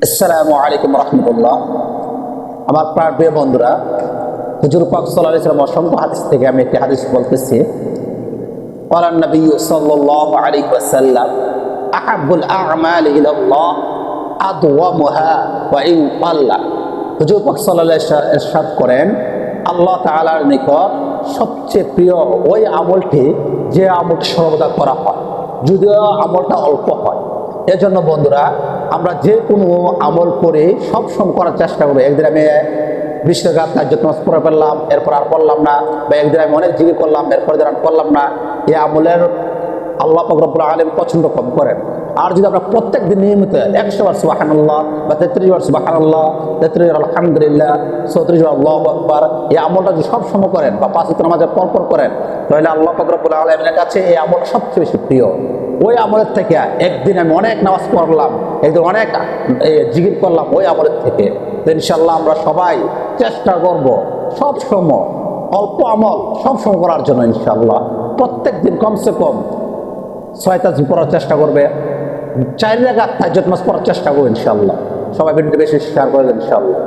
আসসালামু আলাইকুম রহমতুল্লাহ। আমার প্রিয় বন্ধুরা, হুজুর পাক সাল্লাল্লাহু আলাইহি ওয়াসাল্লাম অসংখ্য হাদিস থেকে আমি একটি হাদিস বলতেছি। ক্বালা নবী সাল্লাল্লাহু আলাইহি ওয়াসাল্লাম, আহাব্বুল আ'মালি ইলাল্লাহ আদওয়ামুহা ওয়া ইন ক্বাল্লা। হুজুর পাক সাল্লাল্লাহু আলাইহি ওয়াসাল্লাম ইরশাদ করেন, আল্লাহ তাআলার নিকট সবচেয়ে প্রিয় ওই আমলটি যে আমলটি সর্বদা করা হয়, যদিও আমলটা অল্প হয়। এজন্য বন্ধুরা, আমরা যে কোনো আমল করে সবসময় করার চেষ্টা করবো। একদিন আমি 20 রাকাত তাহাজ্জুদ নামাজ পড়ে ফেললাম, এরপর আর পড়লাম না, বা একদিন আমি অনেক জিকির করলাম, এরপর দিন আর করলাম না, এই আমলের আল্লাহ পাক রব্বুল আলামিন পছন্দ কম করেন। আর যদি আমরা প্রত্যেক দিন নিয়মিত 100 বার সুবহানাল্লাহ বা 33 বার সুবহানাল্লাহ, 33 বার আলহামদুলিল্লাহ, 34 বার আল্লাহু আকবার, এই আমলটা যদি সবসময় করেন বা 5 ওয়াক্ত নামাজের পর করেন, তাহলে আল্লাহ পাক রব্বুল আলামিনের কাছে এই আমলটা সবচেয়ে বেশি প্রিয়। ওই আমলের থেকে একদিন আমি অনেক নামাজ পড়লাম, একদিন অনেক জিকির করলাম, ওই আমলের থেকে। তো ইনশাল্লাহ আমরা সবাই চেষ্টা করব সব সময় অল্প আমল সবসময় করার জন্য। ইনশাল্লাহ প্রত্যেক দিন কমসে কম 6 তাসবিহ পড়ার চেষ্টা করবে, 4 রাকাত তাহাজ্জুদ নামাজ পড়ার চেষ্টা করবে। ইনশাল্লাহ সবাই ভিডিওটি বেশি শেয়ার করবেন ইনশাল্লাহ।